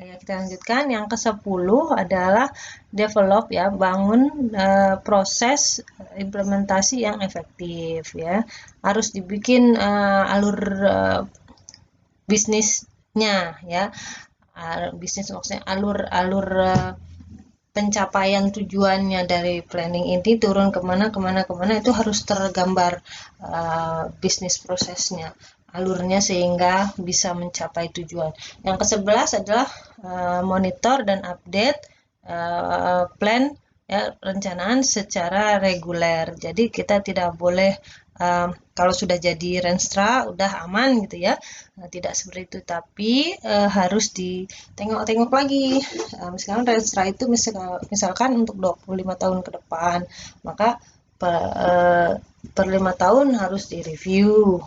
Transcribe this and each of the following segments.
Ya, kita lanjutkan. Yang ke-10 adalah develop, ya, bangun proses implementasi yang efektif, ya. Harus dibikin alur bisnisnya, ya. Bisnis maksudnya alur pencapaian tujuannya dari planning ini turun kemana itu harus tergambar bisnis prosesnya, alurnya, sehingga bisa mencapai tujuan. Yang ke-11 adalah monitor dan update plan, ya, rencanaan secara reguler. Jadi kita tidak boleh kalau sudah jadi Renstra udah aman gitu ya, tidak seperti itu, tapi harus ditengok-tengok lagi. Misalkan Renstra itu misalkan untuk 25 tahun ke depan, maka per 5 tahun harus direview,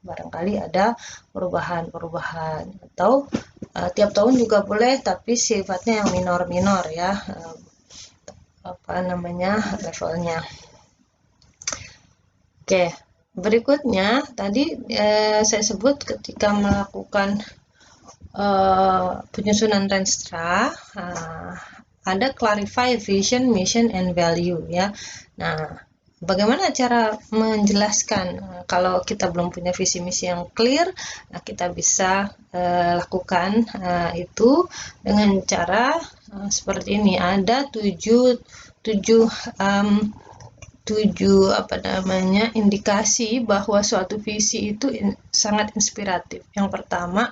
barangkali ada perubahan-perubahan, atau tiap tahun juga boleh, tapi sifatnya yang minor-minor, ya, levelnya. Oke, berikutnya tadi saya sebut ketika melakukan penyusunan Renstra, ada clarify vision, mission, and value, ya. Nah, bagaimana cara menjelaskan kalau kita belum punya visi misi yang clear? Nah, kita bisa lakukan itu dengan cara seperti ini. Ada tujuh indikasi bahwa suatu visi itu sangat inspiratif. Yang pertama,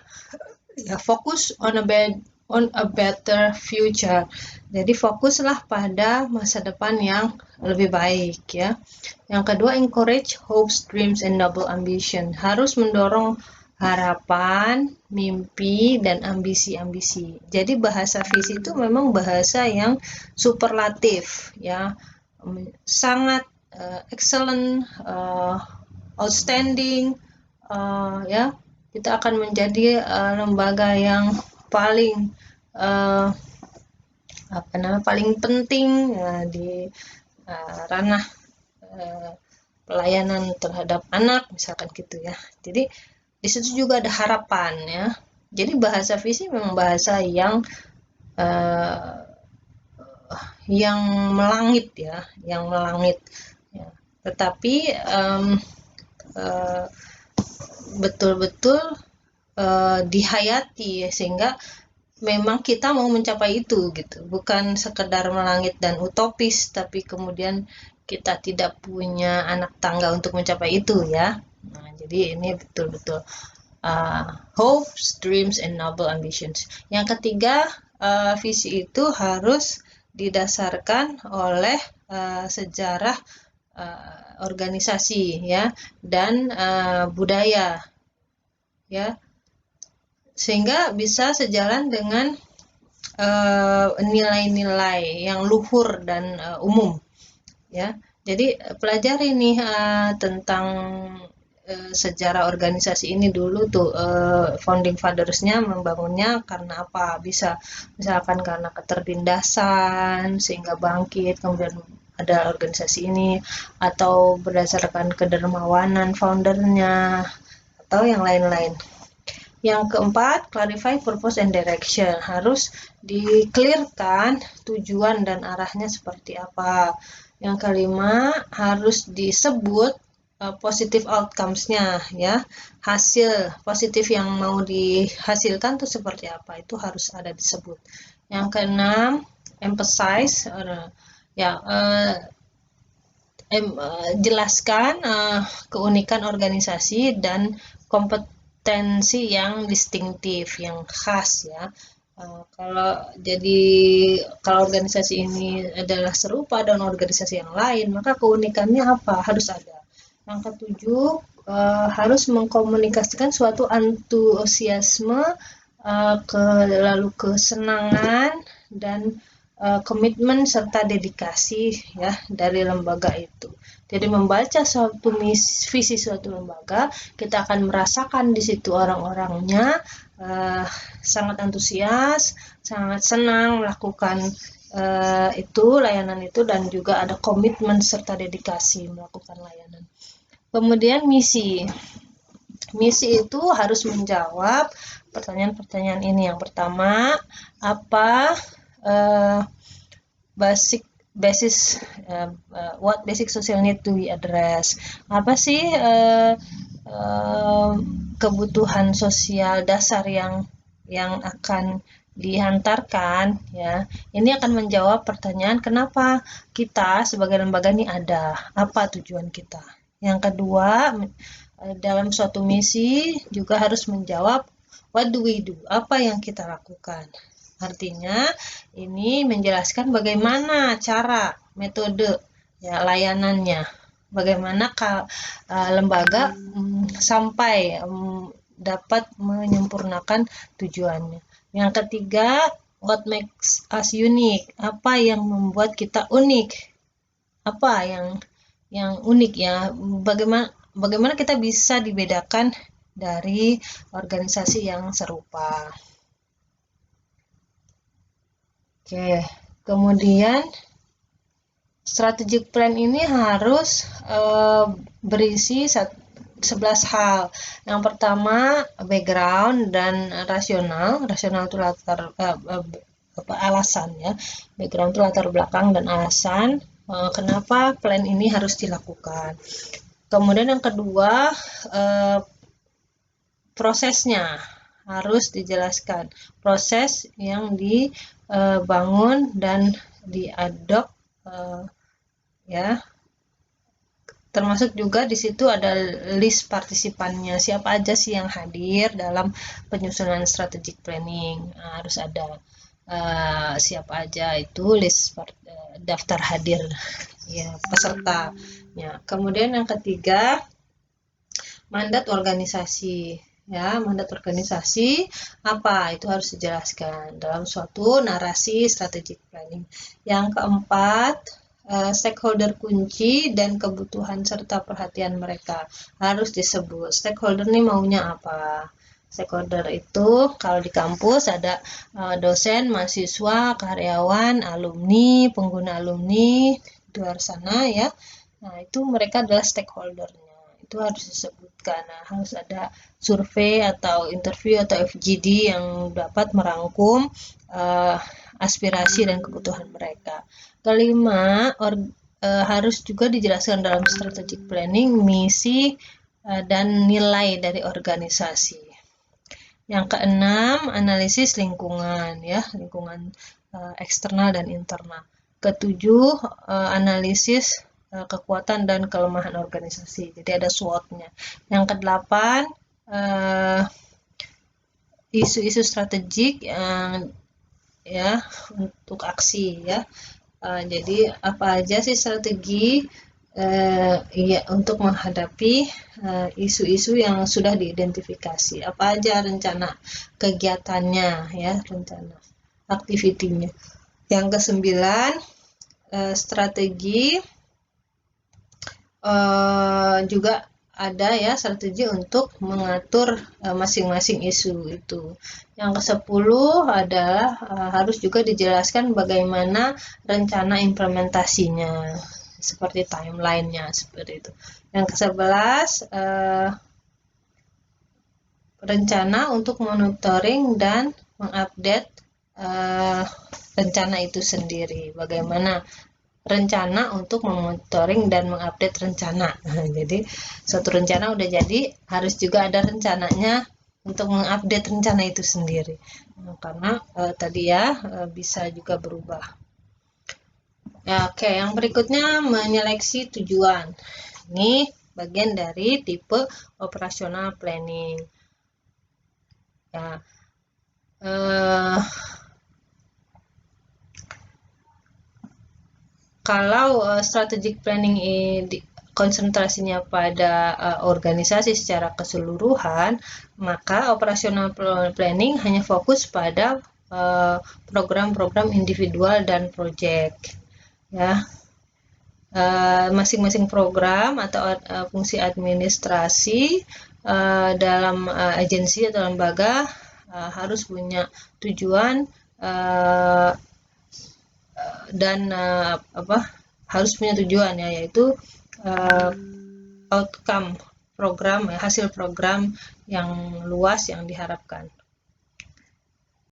ya, fokus on a better future. Jadi fokuslah pada masa depan yang lebih baik, ya. Yang kedua, encourage hopes, dreams, and noble ambition. Harus mendorong harapan, mimpi, dan ambisi-ambisi. Jadi bahasa visi itu memang bahasa yang superlatif, ya, sangat excellent, outstanding, ya. Kita akan menjadi lembaga yang paling paling penting di ranah pelayanan terhadap anak, misalkan gitu, ya. Jadi di situ juga ada harapan, ya. Jadi bahasa visi memang bahasa yang melangit, ya, ya. Tetapi betul-betul dihayati, sehingga memang kita mau mencapai itu, gitu, bukan sekedar melangit dan utopis, tapi kemudian kita tidak punya anak tangga untuk mencapai itu, ya. Nah, jadi ini betul-betul hopes, dreams, and noble ambitions. Yang ketiga, visi itu harus didasarkan oleh sejarah organisasi, ya, dan budaya, ya, sehingga bisa sejalan dengan nilai-nilai yang luhur dan umum, ya. Jadi pelajari nih tentang sejarah organisasi ini dulu tuh, founding fathers-nya membangunnya karena apa? Bisa misalkan karena ketertindasan sehingga bangkit, kemudian ada organisasi ini, atau berdasarkan kedermawanan foundernya, atau yang lain-lain. Yang keempat, clarify purpose and direction. Harus di-clearkan tujuan dan arahnya seperti apa. Yang kelima, harus disebut positive outcomes-nya, ya. Hasil positif yang mau dihasilkan itu seperti apa, itu harus ada disebut. Yang keenam, emphasize, ya, jelaskan keunikan organisasi dan kompetensi yang distintif, yang khas, ya. Kalau organisasi ini adalah serupa dengan organisasi yang lain, maka keunikannya apa? Harus ada. Yang ketujuh, harus mengkomunikasikan suatu antusiasme, lalu kesenangan, dan komitmen serta dedikasi, ya, dari lembaga itu. Jadi membaca suatu visi suatu lembaga, kita akan merasakan di situ orang-orangnya sangat antusias, sangat senang melakukan layanan itu, dan juga ada komitmen serta dedikasi melakukan layanan. Kemudian misi itu harus menjawab pertanyaan-pertanyaan ini. Yang pertama, apa what basic social need to be addressed? Apa sih kebutuhan sosial dasar yang akan dihantarkan, ya. Ini akan menjawab pertanyaan kenapa kita sebagai lembaga ini ada, apa tujuan kita. Yang kedua, dalam suatu misi juga harus menjawab what do we do, apa yang kita lakukan. Artinya ini menjelaskan bagaimana cara, metode, ya, layanannya, bagaimana lembaga sampai dapat menyempurnakan tujuannya. Yang ketiga, what makes us unique, apa yang membuat kita unik, apa yang unik, ya, bagaimana kita bisa dibedakan dari organisasi yang serupa. Oke, kemudian strategic plan ini harus berisi 11 hal. Yang pertama, background dan rasional. Rasional itu alasan, ya. Background itu latar belakang dan alasan kenapa plan ini harus dilakukan. Kemudian yang kedua, prosesnya harus dijelaskan. Proses yang dibangun dan diadopt, ya. Termasuk juga di situ ada list partisipannya, siapa aja sih yang hadir dalam penyusunan strategic planning. Nah, harus ada siapa aja itu list daftar hadir, ya, pesertanya. Kemudian yang ketiga, mandat organisasi, ya. Mandat organisasi apa itu harus dijelaskan dalam suatu narasi strategic planning. Yang keempat, stakeholder kunci dan kebutuhan serta perhatian mereka harus disebut. Stakeholder ini maunya apa? Stakeholder itu kalau di kampus ada dosen, mahasiswa, karyawan, alumni, pengguna alumni di luar sana, ya. Nah, itu mereka adalah stakeholdernya. Itu harus disebutkan. Nah, harus ada survei atau interview atau FGD yang dapat merangkum aspirasi dan kebutuhan mereka. Kelima, harus juga dijelaskan dalam strategic planning misi dan nilai dari organisasi. Yang keenam, analisis lingkungan, ya, lingkungan eksternal dan internal. Ketujuh, analisis kekuatan dan kelemahan organisasi. Jadi ada SWOT-nya. Yang kedelapan, isu-isu strategik ya untuk aksi, ya. Jadi apa aja sih strategi ya untuk menghadapi isu-isu yang sudah diidentifikasi, apa aja rencana kegiatannya, ya, rencana aktivitinya. Yang kesembilan, strategi juga ada, ya, strategi untuk mengatur masing-masing isu itu. Yang ke-10 adalah harus juga dijelaskan bagaimana rencana implementasinya, seperti timeline-nya, seperti itu. Yang ke-11, rencana untuk monitoring dan mengupdate rencana itu sendiri. Bagaimana rencana untuk memonitoring dan mengupdate rencana. Jadi suatu rencana udah jadi, harus juga ada rencananya untuk mengupdate rencana itu sendiri. Karena tadi, ya, bisa juga berubah. Ya, oke, yang berikutnya menyeleksi tujuan. Ini bagian dari tipe operasional planning. Ya, kalau strategic planning konsentrasinya pada organisasi secara keseluruhan, maka operational planning hanya fokus pada program-program individual dan project, ya. Masing-masing program atau fungsi administrasi dalam agensi atau lembaga harus punya tujuan dan harus punya tujuan, ya, yaitu outcome program, ya, hasil program yang luas yang diharapkan.